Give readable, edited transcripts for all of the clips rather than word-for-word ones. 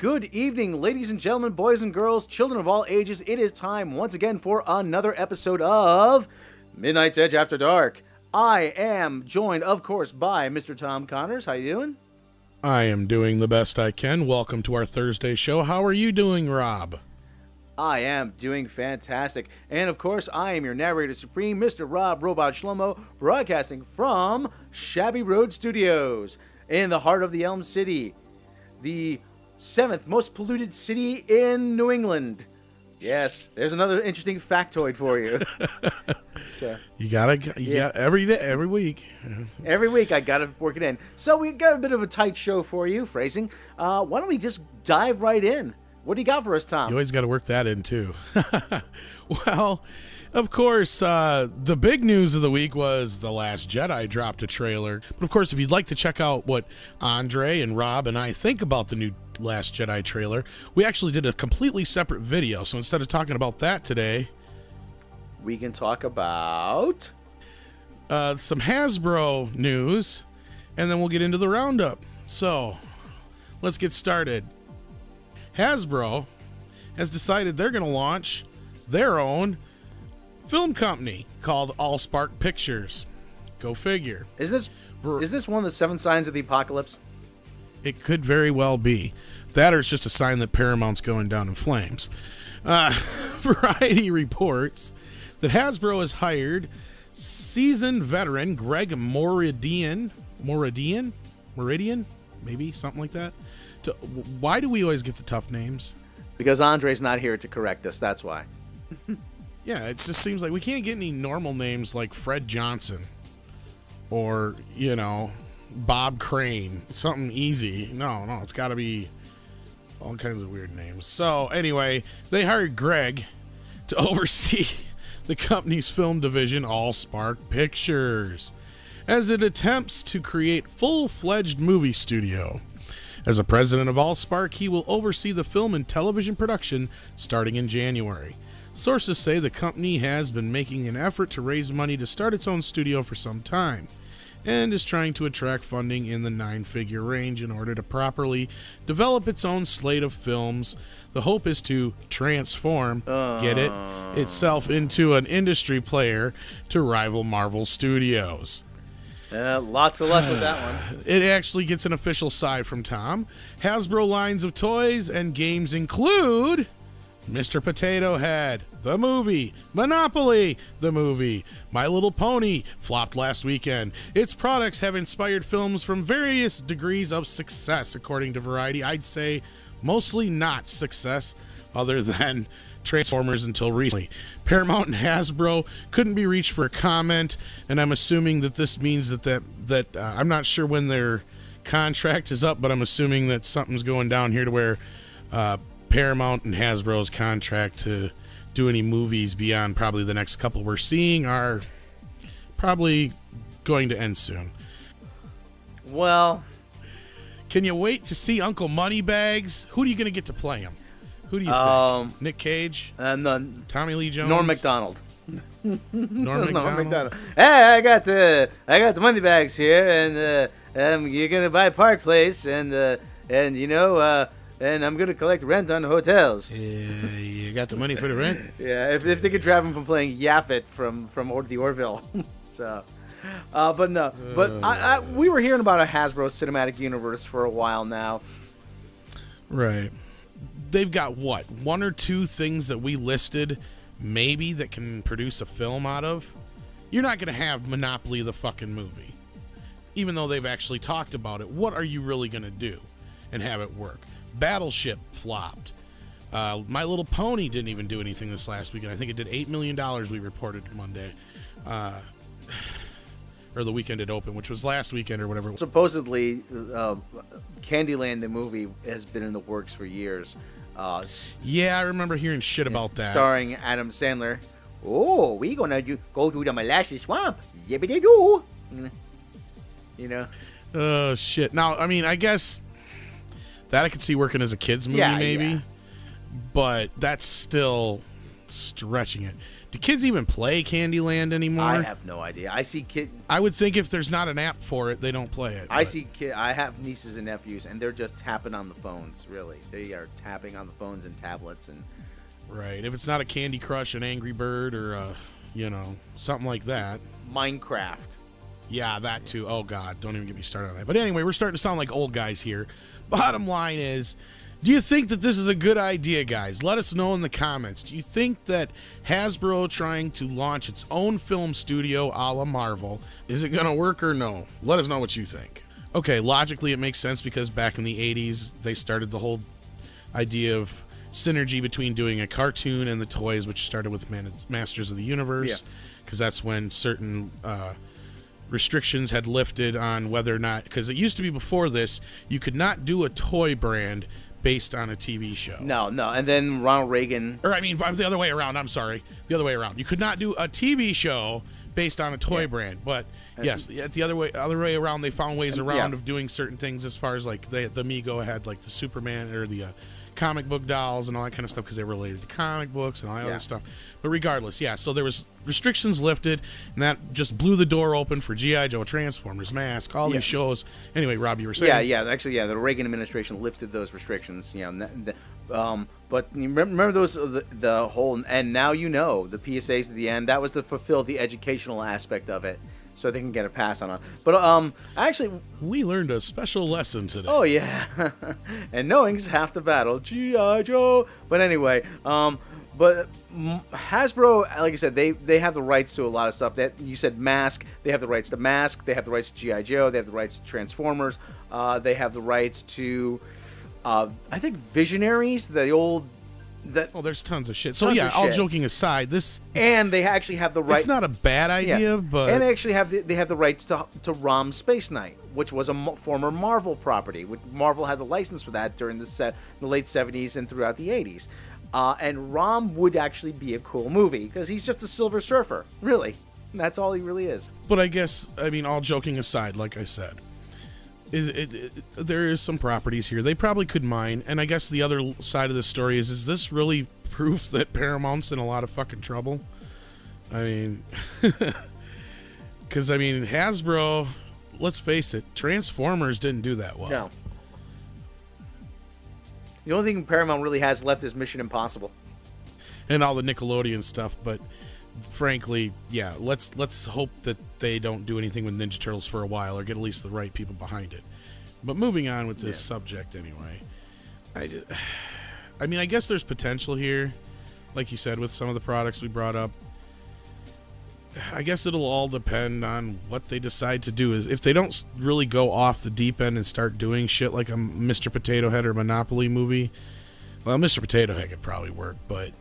Good evening, ladies and gentlemen, boys and girls, children of all ages. It is time once again for another episode of Midnight's Edge After Dark. I am joined, of course, by Mr. Tom Connors. How you doing? I am doing the best I can. Welcome to our Thursday show. How are you doing, Rob? I am doing fantastic. And, of course, I am your narrator supreme, Mr. Rob Robot Shlomo, broadcasting from Shabby Road Studios in the heart of the Elm City, the 7th most polluted city in New England. Yes, there's another interesting factoid for you. So, you got every day, every week. Every week I got to work it in. So we got a bit of a tight show for you, phrasing. Why don't we just dive right in? What do you got for us, Tom? You always got to work that in, too. Well, of course, the big news of the week was The Last Jedi dropped a trailer. But, of course, if you'd like to check out what Andre and Rob and I think about the new Last Jedi trailer, we actually did a completely separate video. So instead of talking about that today, we can talk about some Hasbro news, and then we'll get into the roundup. So let's get started. Hasbro has decided they're going to launch their own film company called Allspark Pictures. Go figure. Is this one of the 7 signs of the apocalypse? It could very well be. That or it's just a sign that Paramount's going down in flames. Variety reports that Hasbro has hired seasoned veteran Greg Moridian, maybe something like that. Why do we always get the tough names? Because Andre's not here to correct us, that's why. Yeah, it just seems like we can't get any normal names like Fred Johnson or, Bob Crane. Something easy. No, it's got to be all kinds of weird names. So, anyway, they hired Greg to oversee the company's film division, Allspark Pictures, as it attempts to create full-fledged movie studio. As a president of Allspark, he will oversee the film and television production starting in January. Sources say the company has been making an effort to raise money to start its own studio for some time, and is trying to attract funding in the 9-figure range in order to properly develop its own slate of films. The hope is to transform, itself into an industry player to rival Marvel Studios. Lots of luck with that one. It actually gets an official side from Tom. Hasbro lines of toys and games include Mr. Potato Head, the movie, Monopoly, the movie, My Little Pony, flopped last weekend. Its products have inspired films from various degrees of success, according to Variety. I'd say mostly not success, other than Transformers until recently. Paramount and Hasbro couldn't be reached for a comment, and I'm assuming that this means that I'm not sure when their contract is up, but I'm assuming that something's going down here to where Paramount and Hasbro's contract to do any movies beyond probably the next couple we're seeing are probably going to end soon. Well, can you wait to see Uncle Moneybags? Who are you going to get to play him? Who do you think? Nick Cage? No, Tommy Lee Jones? Norm Macdonald. Norm Macdonald. Hey, I got the Moneybags here, and you're gonna buy Park Place, and I'm going to collect rent on hotels. You got the money for the rent? Yeah, if they could drive him from playing Yaphet from the Orville. So, but no. But we were hearing about a Hasbro cinematic universe for a while now. Right. They've got, what, 1 or 2 things that we listed, maybe, that can produce a film out of? You're not going to have Monopoly the fucking movie. Even though they've actually talked about it, what are you really going to do and have it work? Battleship flopped. My Little Pony didn't even do anything this last weekend. I think it did $8 million, we reported Monday. Or the weekend it opened, which was last weekend or whatever. Supposedly, Candyland, the movie, has been in the works for years. Yeah, I remember hearing shit about that. Starring Adam Sandler. Oh, we gonna go to the molasses swamp. Yippee-doo. Oh, shit. Now, I mean, I guess that I could see working as a kid's movie, maybe. Yeah. But that's still stretching it. Do kids even play Candyland anymore? I have no idea. I see kids. I would think if there's not an app for it, they don't play it. I see kids. I have nieces and nephews, and they're just tapping on the phones. Really, they are tapping on the phones and tablets and. Right. If it's not a Candy Crush, an Angry Bird, or something like that. Minecraft. Yeah, that too. Oh God, don't even get me started on that. But anyway, we're starting to sound like old guys here. Bottom line is, do you think that this is a good idea, guys? Let us know in the comments. Do you think that Hasbro trying to launch its own film studio a la Marvel, is it going to work or no? Let us know what you think. Okay, logically it makes sense because back in the 80s, they started the whole idea of synergy between doing a cartoon and the toys, which started with Masters of the Universe, because that's when certain restrictions had lifted on whether or not, because it used to be before this, you could not do a toy brand based on a TV show. No, and then Ronald Reagan. Or, I mean, the other way around, I'm sorry. The other way around. You could not do a TV show based on a toy brand, but yes, the other way around, they found ways around of doing certain things as far as, like, the Mego had, like, the Superman, or the comic book dolls and all that kind of stuff because they were related to comic books and all that other stuff. But regardless, so there was restrictions lifted, and that just blew the door open for G.I. Joe, Transformers, Mask, all these shows. Anyway, Rob, you were saying? Actually, the Reagan administration lifted those restrictions. But you remember those, the whole, and now the PSAs at the end, that was to fulfill the educational aspect of it, so they can get a pass on it. But actually, we learned a special lesson today. Oh yeah, and knowing's half the battle. G.I. Joe. But anyway, but Hasbro, like I said, they have the rights to a lot of stuff. That you said, Mask. They have the rights to Mask. They have the rights to G.I. Joe. They have the rights to Transformers. They have the rights to, I think, Visionaries. The old. There's tons of shit. So yeah, all joking aside, and they actually have the right. It's not a bad idea, but and they actually have the rights to ROM Space Knight, which was a former Marvel property. Marvel had the license for that during the late '70s and throughout the '80s. And ROM would actually be a cool movie because he's just a Silver Surfer, really. That's all he really is. But I guess, I mean, all joking aside, like I said, there is some properties here they probably could mine, and I guess the other side of the story is this really proof that Paramount's in a lot of fucking trouble? I mean, because, I mean, Hasbro, let's face it, Transformers didn't do that well. No. The only thing Paramount really has left is Mission Impossible. And all the Nickelodeon stuff, but frankly, yeah, let's hope that they don't do anything with Ninja Turtles for a while, or get at least the right people behind it. But moving on with this subject anyway, I mean, I guess there's potential here, like you said, with some of the products we brought up. I guess it'll all depend on what they decide to do. Is if they don't really go off the deep end and start doing shit like a Mr. Potato Head or Monopoly movie. Well, Mr. Potato Head could probably work, but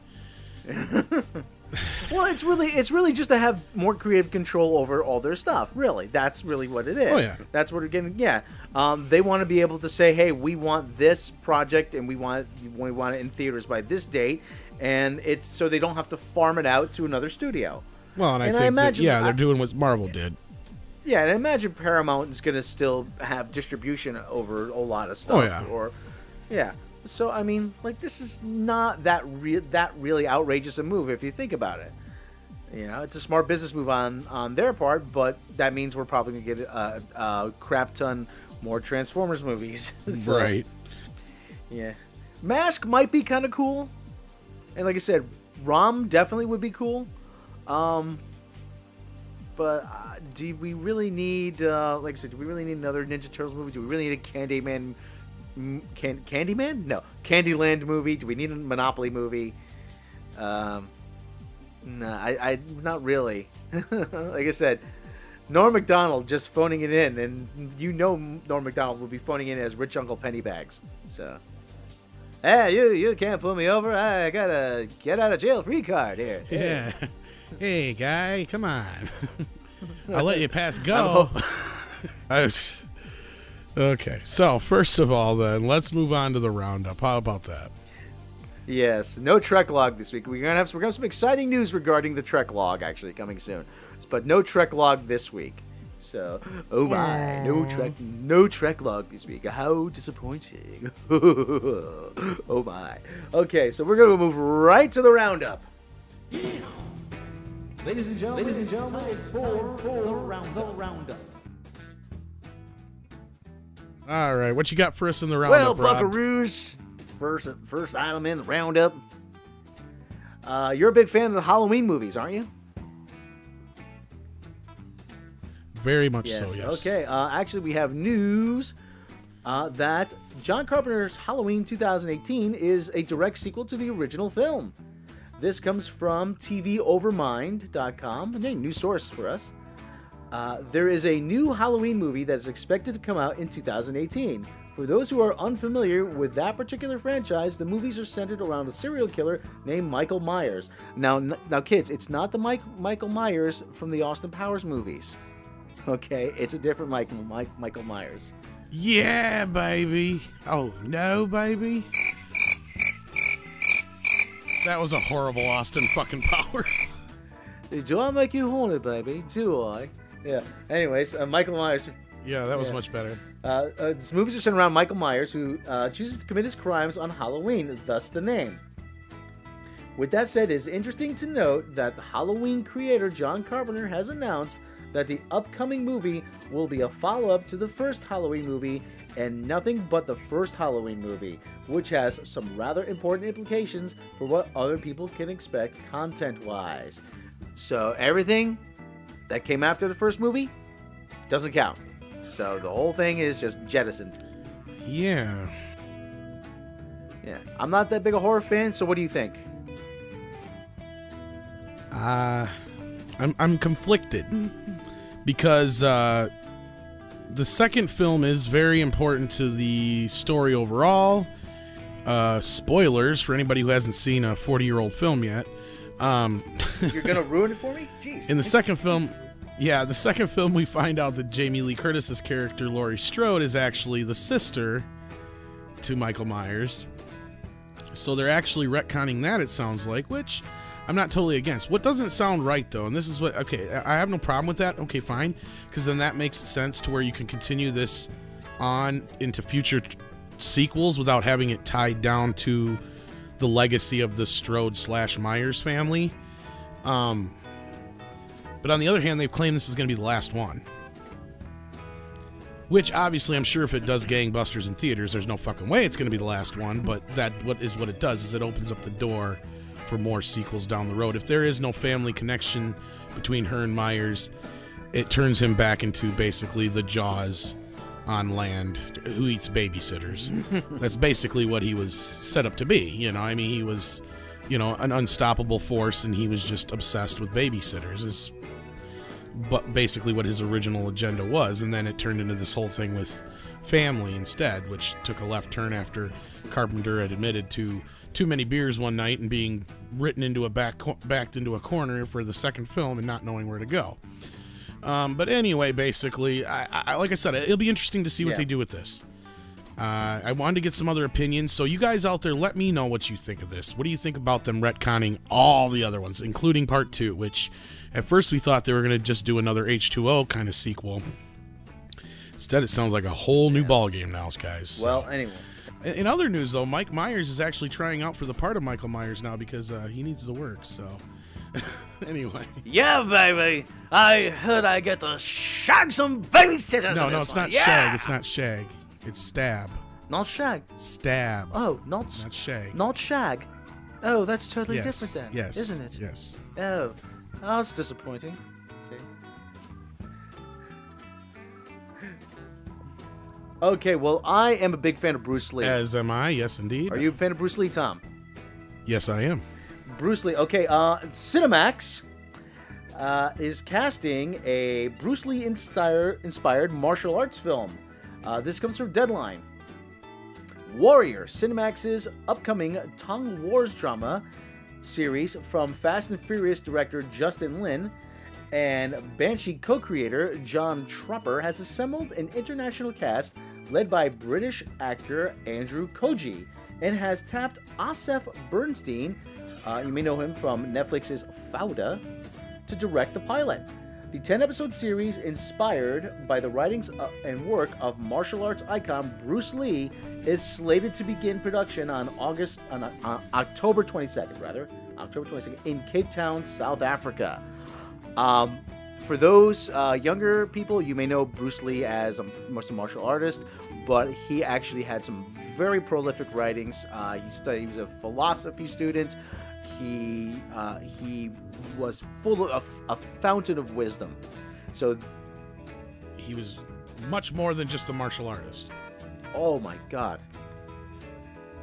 well, it's really just to have more creative control over all their stuff. Really, that's really what it is. Oh yeah, that's what we're getting. Yeah, they want to be able to say, "Hey, we want this project, and we want it in theaters by this date," and it's so they don't have to farm it out to another studio. Well, and I think that, they're doing what Marvel did. Yeah, and I imagine Paramount is going to still have distribution over a lot of stuff. Oh yeah. So I mean, like, this is not that really outrageous a move if you think about it. You know, it's a smart business move on their part, but that means we're probably going to get a crap ton more Transformers movies. So, right. Yeah. Mask might be kind of cool, and like I said, ROM definitely would be cool. But do we really need, like I said, do we really need another Ninja Turtles movie? Do we really need a Candyman? Candyman? No. Candyland movie? Do we need a Monopoly movie? No, I not really. Like I said, Norm Macdonald just phoning it in, and Norm Macdonald will be phoning in as Rich Uncle Pennybags. So, hey, you can't pull me over. I got a get out of jail free card here. Yeah. Hey, guy, come on. I'll let you pass go. Okay, so first of all, then, let's move on to the roundup. How about that? Yes, no Trek log this week. We're gonna have some exciting news regarding the Trek log actually coming soon, but no Trek log this week. So, oh my, no Trek log this week. How disappointing. Oh my. Okay, so we're gonna move right to the roundup. Ladies and gentlemen, for the roundup. All right, what you got for us in the Well, roundup, Rob? Buckaroos, first item in the roundup. You're a big fan of the Halloween movies, aren't you? Very much so, yes. Okay, actually, we have news that John Carpenter's Halloween 2018 is a direct sequel to the original film. This comes from TVOvermind.com, a new source for us. There is a new Halloween movie that is expected to come out in 2018. For those who are unfamiliar with that particular franchise, the movies are centered around a serial killer named Michael Myers. Now, kids, it's not the Michael Myers from the Austin Powers movies. Okay, it's a different Michael Myers. Yeah, baby. Oh, no, baby. That was a horrible Austin fucking Powers. Do I make you horny, baby? Do I? Yeah. Anyways, Michael Myers. Yeah, that was much better. This movies are centered around Michael Myers, who chooses to commit his crimes on Halloween, thus the name. With that said, it is interesting to note that the Halloween creator John Carpenter has announced that the upcoming movie will be a follow-up to the first Halloween movie and nothing but the first Halloween movie, which has some rather important implications for what other people can expect content-wise. So everything that came after the first movie doesn't count. So the whole thing is just jettisoned. Yeah. Yeah. I'm not that big a horror fan, so what do you think? I'm conflicted because the second film is very important to the story overall. Spoilers for anybody who hasn't seen a 40-year-old film yet. You're gonna ruin it for me? Jeez. In the second film, we find out that Jamie Lee Curtis's character Laurie Strode is actually the sister to Michael Myers. So they're actually retconning that, it sounds like, which I'm not totally against. What doesn't sound right, though, and this is what, okay, I have no problem with that, okay, fine, because then that makes sense to where you can continue this on into future sequels without having it tied down to the legacy of the Strode/Myers family. But on the other hand, they've claimed this is going to be the last one. Which, obviously, I'm sure if it does gangbusters in theaters, there's no fucking way it's going to be the last one, but what it does is it opens up the door for more sequels down the road. If there is no family connection between her and Myers, it turns him back into basically the Jaws on land who eats babysitters. That's basically what he was set up to be, you know? I mean, he was, you know, an unstoppable force, and he was just obsessed with babysitters. Is but basically what his original agenda was, and then it turned into this whole thing with family instead, which took a left turn after Carpenter had admitted to too many beers one night and being written into backed into a corner for the second film and not knowing where to go. But anyway, basically, I like I said, it'll be interesting to see what they do with this. I wanted to get some other opinions, so you guys out there, let me know what you think of this. What do you think about them retconning all the other ones, including Part 2, which at first we thought they were going to just do another H2O kind of sequel. Instead, it sounds like a whole new ballgame now, guys. So. Well, anyway. In other news, though, Mike Myers is actually trying out for the part of Michael Myers now because he needs the work, so... Anyway. Yeah, baby. I heard I get to shag some babysitters. No, it's not shag. It's not shag. It's stab. Not shag. Stab. Oh, not shag. Not shag. Oh, that's totally different then. Yes. Isn't it? Yes. Oh, that's disappointing. See. Okay, well, I am a big fan of Bruce Lee. As am I. Yes, indeed. Are you a fan of Bruce Lee, Tom? Yes, I am. Bruce Lee. Okay, Cinemax is casting a Bruce Lee inspired martial arts film. This comes from Deadline. Warrior, Cinemax's upcoming Tongue Wars drama series from Fast and Furious director Justin Lin and Banshee co-creator John Tropper has assembled an international cast led by British actor Andrew Koji and has tapped Asif Bernstein, you may know him from Netflix's Fauda, to direct the pilot. The 10-episode series, inspired by the writings and work of martial arts icon Bruce Lee, is slated to begin production on October 22nd, October 22nd, in Cape Town, South Africa. For those younger people, you may know Bruce Lee as a martial artist, but he actually had some very prolific writings. He was a philosophy student. He was full of a fountain of wisdom. So he was much more than just a martial artist. Oh my God.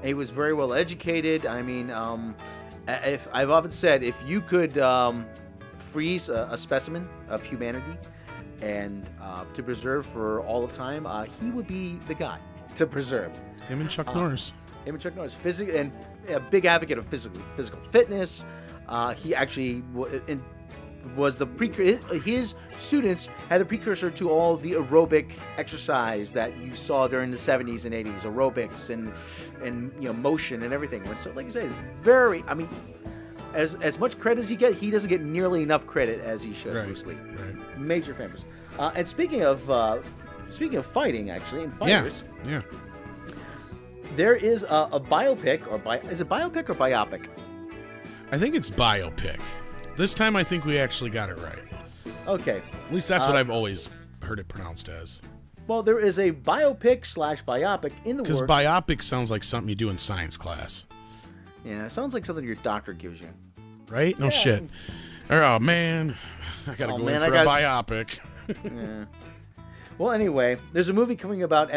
He was very well educated. I mean, if I've often said, if you could freeze a specimen of humanity and to preserve for all of time, he would be the guy to preserve. Him and Chuck Norris. Him and Chuck Norris, and a big advocate of physical fitness. He actually was the his students had the precursor to all the aerobic exercise that you saw during the 70s and 80s, aerobics and motion and everything. So, like I said, very. I mean, as much credit as he doesn't get nearly enough credit as he should. Bruce Lee, right. Major famous. And speaking of fighting, actually, and fighters, yeah. There is a biopic, is it biopic or biopic? I think it's biopic. This time I think we actually got it right. Okay. At least that's what I've always heard it pronounced as. Well, there is a biopic/biopic in the works. Because biopic sounds like something you do in science class. Yeah, it sounds like something your doctor gives you. Right? No shit. Oh, man. I got to go in for a biopic. Yeah. Well, anyway, there's a movie coming about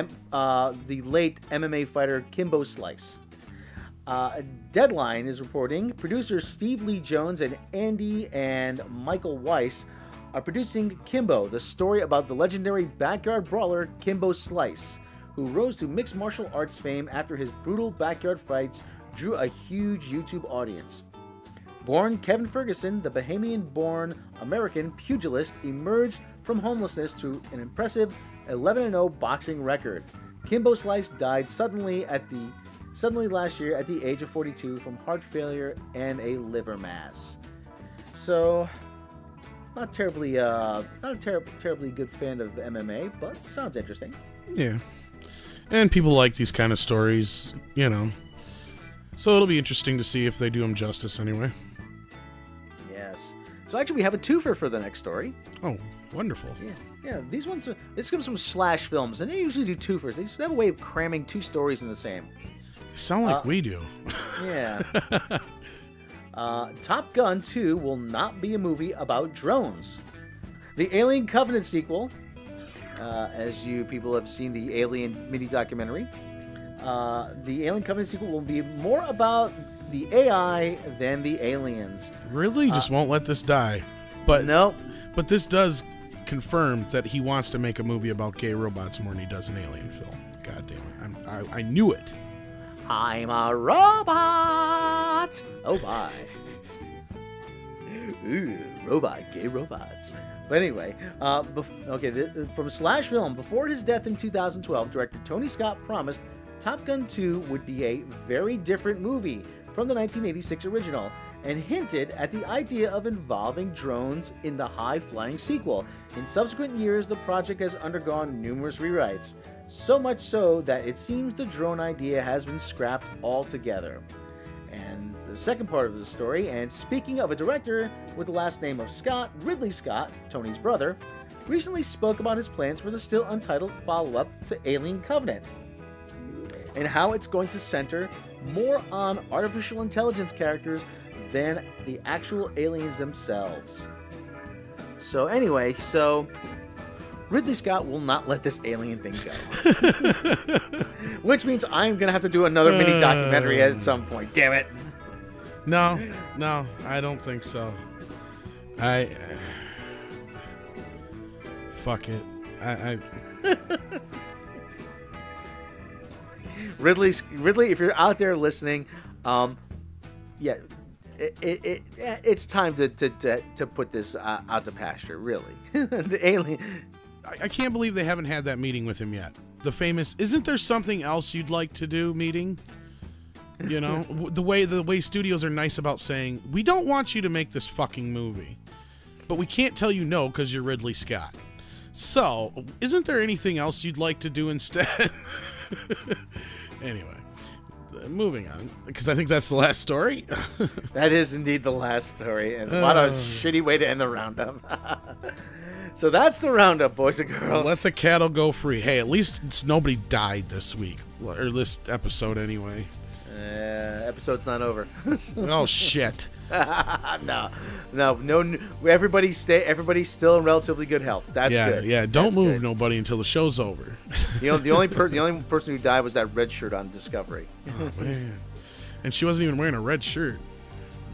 the late MMA fighter Kimbo Slice. Deadline is reporting producers Steve Lee Jones and Andy and Michael Weiss are producing Kimbo, the story about the legendary backyard brawler Kimbo Slice, who rose to mixed martial arts fame after his brutal backyard fights drew a huge YouTube audience. Born Kevin Ferguson, the Bahamian-born American pugilist emerged from homelessness to an impressive 11-0 boxing record. Kimbo Slice died suddenly last year at the age of 42 from heart failure and a liver mass. So, not a terribly good fan of MMA, but sounds interesting. Yeah, and people like these kind of stories, So it'll be interesting to see if they do them justice anyway. Yes. So actually, we have a twofer for the next story. Oh, wonderful. Yeah. This comes from Slash Films, and they usually do twofers. They have a way of cramming two stories in the same. You sound like we do. Yeah. Top Gun 2 will not be a movie about drones. The Alien Covenant sequel, as you people have seen the Alien mini documentary, the Alien Covenant sequel will be more about the AI than the aliens. Really? Just won't let this die. But no. But this does confirm that he wants to make a movie about gay robots more than he does an alien film. God damn it. I knew it. I'm a robot. Oh my. Ooh, gay robots. But anyway, from Slash Film, before his death in 2012, director Tony Scott promised Top Gun 2 would be a very different movie from the 1986 original, and hinted at the idea of involving drones in the high-flying sequel. In subsequent years, the project has undergone numerous rewrites, so much so that it seems the drone idea has been scrapped altogether. And for the second part of the story, and speaking of a director with the last name of Scott, Ridley Scott, Tony's brother, recently spoke about his plans for the still untitled follow-up to Alien Covenant, and how it's going to center more on artificial intelligence characters than the actual aliens themselves. So anyway, Ridley Scott will not let this alien thing go. Which means I'm going to have to do another mini documentary at some point. Damn it. No, I don't think so. Fuck it. Ridley, if you're out there listening, it's time to put this out to pasture. Really, the alien. I can't believe they haven't had that meeting with him yet. The famous, isn't there something else you'd like to do meeting? The way studios are nice about saying, we don't want you to make this fucking movie, but we can't tell you no because you're Ridley Scott. So, isn't there anything else you'd like to do instead? Anyway, moving on, because I think that's the last story. That is indeed the last story, and what a shitty way to end the roundup. So that's the roundup, boys and girls. Let the cattle go free. Hey, at least nobody died this week, or this episode anyway. Episode's not over. Oh shit. No. Everybody's still in relatively good health. That's good. Yeah. Don't move nobody until the show's over. The only person who died was that red shirt on Discovery. Oh man. And she wasn't even wearing a red shirt.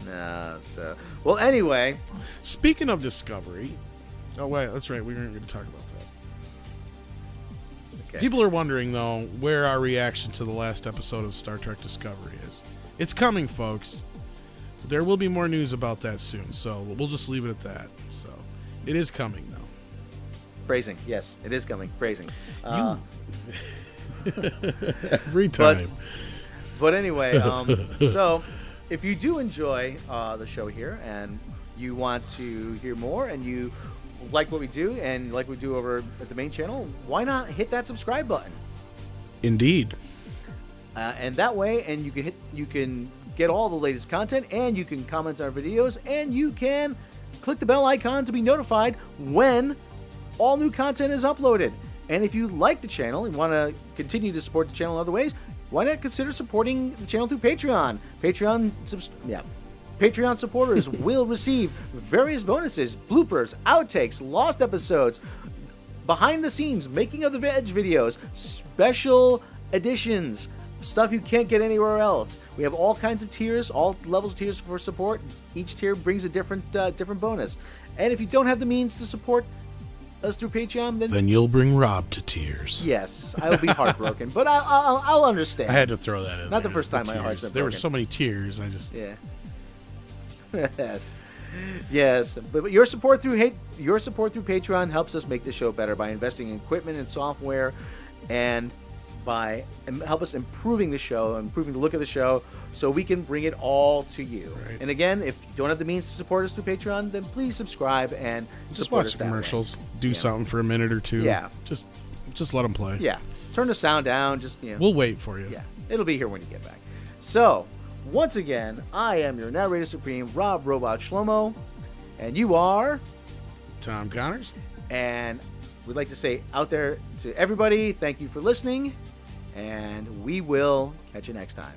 No. So well, anyway. Speaking of Discovery. Oh wait, that's right. We weren't going to talk about that. Okay. People are wondering though where our reaction to the last episode of Star Trek Discovery is. It's coming, folks. There will be more news about that soon, so we'll just leave it at that. So, it is coming, though. Phrasing, yes, it is coming. Phrasing. Every time. But anyway, so if you do enjoy the show here and you want to hear more and you like what we do and like we do over at the main channel, why not hit that subscribe button? Indeed. And that way, and you can get all the latest content, and you can comment on our videos, and you can click the bell icon to be notified when all new content is uploaded. And if you like the channel and want to continue to support the channel in other ways, why not consider supporting the channel through Patreon? Patreon supporters will receive various bonuses, bloopers, outtakes, lost episodes, behind the scenes, making of the veg videos, special editions, stuff you can't get anywhere else. We have all kinds of tiers, all levels of tiers for support. Each tier brings a different bonus. And if you don't have the means to support us through Patreon, then you'll bring Rob to tears. Yes, I will be heartbroken, but I'll understand. I had to throw that in. Not the first time my heart's been broken. There were so many tears. Yes. But your support through Patreon helps us make the show better by investing in equipment and software, and help us improving the show, improving the look of the show, so we can bring it all to you. Right. And again, if you don't have the means to support us through Patreon, then please subscribe and just watch the commercials. Do something for a minute or two. Yeah. Just let them play. Yeah. Turn the sound down. We'll wait for you. Yeah. It'll be here when you get back. So, once again, I am your narrator supreme, Rob Robot Shlomo, and you are Tom Connors. And we'd like to say out there to everybody, thank you for listening. And we will catch you next time.